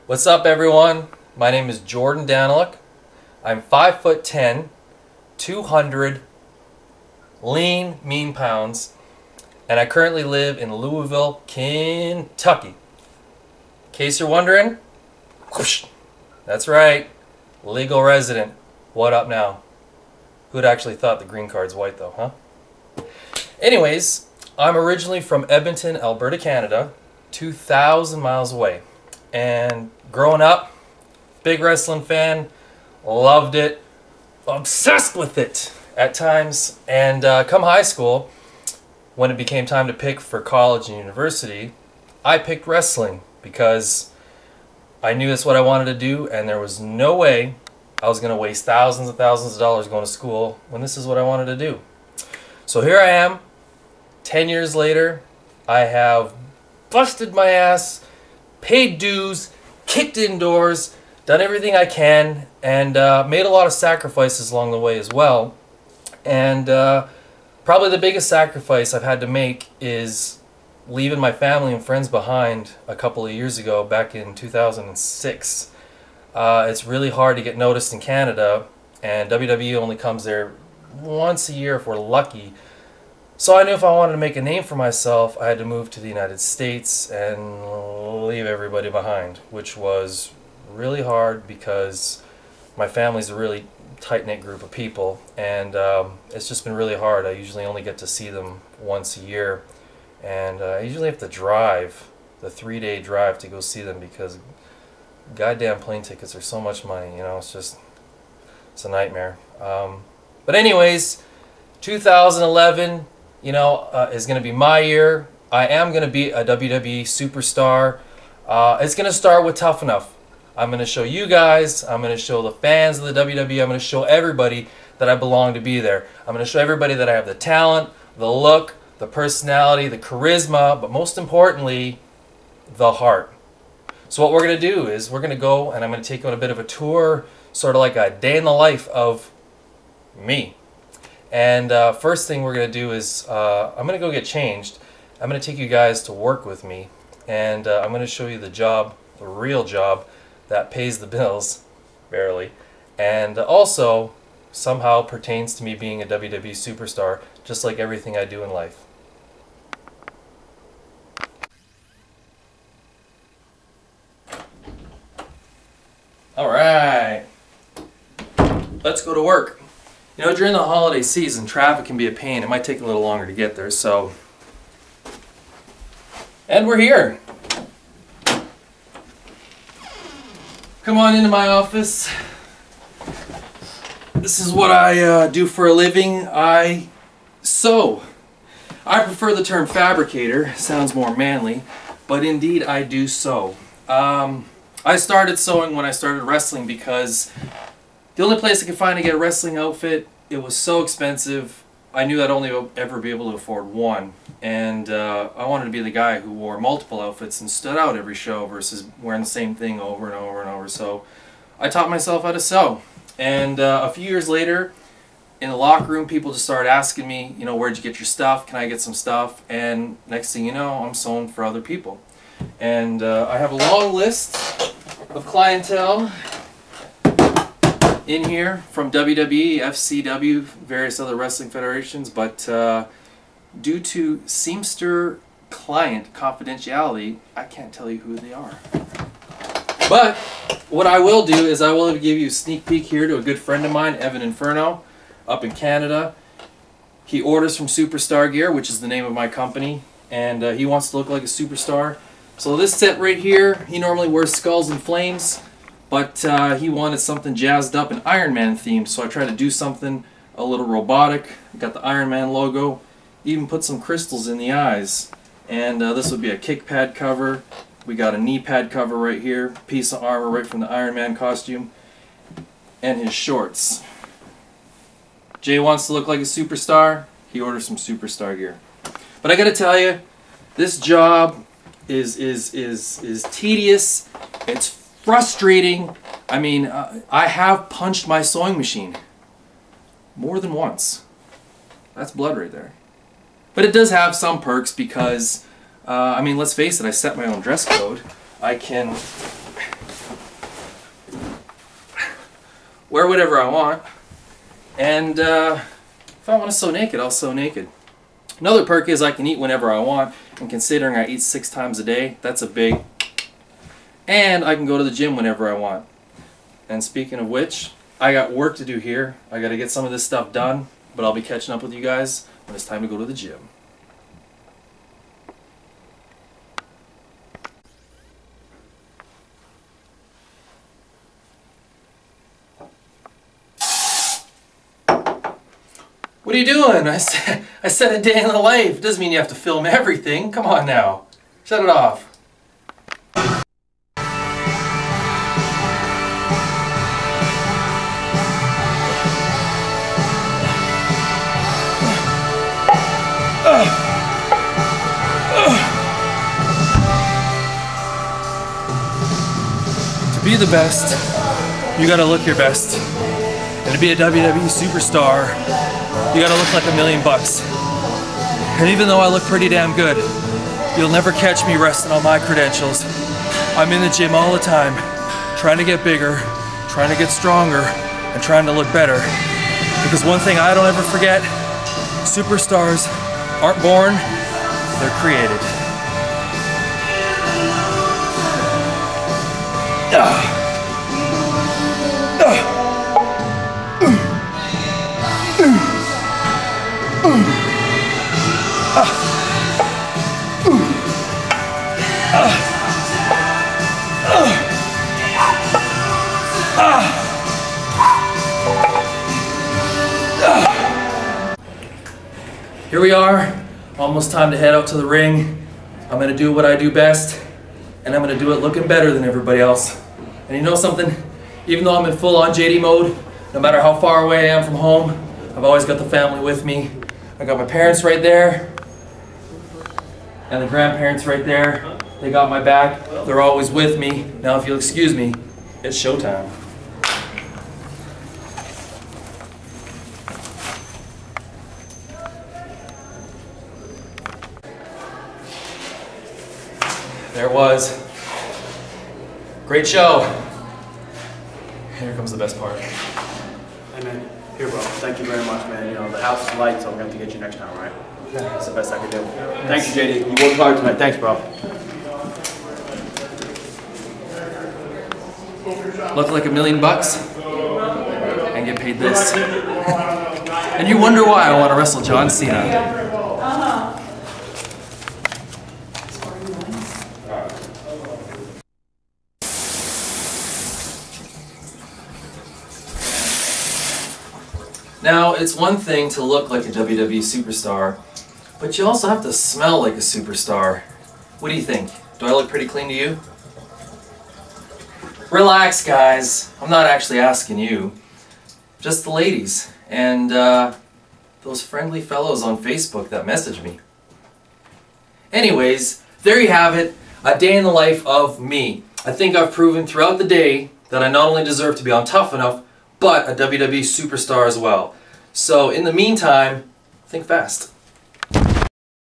What's up, everyone? My name is Jordan Daniluk. I'm 5'10", 200 lean, mean pounds, and I currently live in Louisville, Kentucky. In case you're wondering, whoosh, that's right, legal resident. What up now? Who'd actually thought the green card's white though, huh? Anyways, I'm originally from Edmonton, Alberta, Canada, 2,000 miles away. And growing up, big wrestling fan, loved it, obsessed with it at times. And come high school, when it became time to pick for college and university, I picked wrestling because I knew that's what I wanted to do, and there was no way I was going to waste thousands and thousands of dollars going to school when this is what I wanted to do. So here I am, 10 years later. I have busted my ass, paid dues, kicked indoors, done everything I can, and made a lot of sacrifices along the way as well. And probably the biggest sacrifice I've had to make is leaving my family and friends behind a couple of years ago, back in 2006. It's really hard to get noticed in Canada, and WWE only comes there once a year if we're lucky. So I knew if I wanted to make a name for myself, I had to move to the United States and leave everybody behind, which was really hard because my family's a really tight-knit group of people, and it's just been really hard. I usually only get to see them once a year, and I usually have to drive, the 3-day drive, to go see them because goddamn plane tickets are so much money, you know, it's a nightmare. But anyways, 2011, you know, is going to be my year. I am going to be a WWE superstar. It's going to start with Tough Enough. I'm going to show you guys, I'm going to show the fans of the WWE, I'm going to show everybody that I belong to be there. I'm going to show everybody that I have the talent, the look, the personality, the charisma, but most importantly, the heart. So what we're going to do is we're going to go and I'm going to take you on a bit of a tour, sort of like a day in the life of me. And first thing we're going to do is I'm going to go get changed. I'm going to take you guys to work with me, and I'm going to show you the job, the real job that pays the bills, barely, and also somehow pertains to me being a WWE superstar, just like everything I do in life. Alright, let's go to work. You know, during the holiday season, traffic can be a pain. It might take a little longer to get there, so... And we're here. Come on into my office. This is what I do for a living. I sew. I prefer the term fabricator. Sounds more manly, but indeed I do sew. I started sewing when I started wrestling because the only place I could find to get a wrestling outfit, it was so expensive. I knew I'd only ever be able to afford one, and I wanted to be the guy who wore multiple outfits and stood out every show versus wearing the same thing over and over and over. So I taught myself how to sew, and a few years later, in the locker room, people just started asking me, you know, where'd you get your stuff? Can I get some stuff? And next thing you know, I'm sewing for other people. And I have a long list of clientele in here from WWE, FCW, various other wrestling federations, but due to Seamster client confidentiality, I can't tell you who they are. But what I will do is I will give you a sneak peek here to a good friend of mine, Evan Inferno, up in Canada. He orders from Superstar Gear, which is the name of my company, and he wants to look like a superstar. So this set right here, he normally wears Skulls and Flames, but he wanted something jazzed up and Iron Man themed, so I tried to do something a little robotic. Got the Iron Man logo, even put some crystals in the eyes. And this would be a kick pad cover. We got a knee pad cover right here, piece of armor right from the Iron Man costume, and his shorts. Jay wants to look like a superstar, he orders some Superstar Gear. But I gotta tell you, this job is tedious, it's frustrating. I mean, I have punched my sewing machine more than once. That's blood right there. But it does have some perks because, I mean, let's face it, I set my own dress code. I can wear whatever I want, and if I want to sew naked, I'll sew naked. Another perk is I can eat whenever I want, and considering I eat 6 times a day, that's a big. And I can go to the gym whenever I want. And speaking of which, I got work to do here. I got to get some of this stuff done, but I'll be catching up with you guys when it's time to go to the gym. What are you doing? I said a day in the life. Doesn't mean you have to film everything. Come on now. Shut it off. To be the best, you gotta look your best. And to be a WWE superstar, you gotta look like $1,000,000. And even though I look pretty damn good, you'll never catch me resting on my credentials. I'm in the gym all the time, trying to get bigger, trying to get stronger, and trying to look better. Because one thing I don't ever forget, superstars aren't born, they're created. Here we are, almost time to head out to the ring. I'm gonna do what I do best, and I'm gonna do it looking better than everybody else. And you know something? Even though I'm in full-on JD mode, no matter how far away I am from home, I've always got the family with me. I got my parents right there, and the grandparents right there. They got my back. They're always with me. Now if you'll excuse me, it's showtime. There it was. Great show. Here comes the best part. Hey man, here bro, thank you very much man. You know, the house is light, so we're gonna have to get you next time, right? Yeah. That's the best I can do. Thank you, JD. You worked hard tonight. Thanks, bro. Look like $1,000,000 and get paid this. And you wonder why I want to wrestle John Cena. Now, it's one thing to look like a WWE superstar, but you also have to smell like a superstar. What do you think? Do I look pretty clean to you? Relax, guys. I'm not actually asking you. Just the ladies and those friendly fellows on Facebook that message me. Anyways, there you have it. A day in the life of me. I think I've proven throughout the day that I not only deserve to be on Tough Enough, but a WWE superstar as well. So in the meantime, think fast.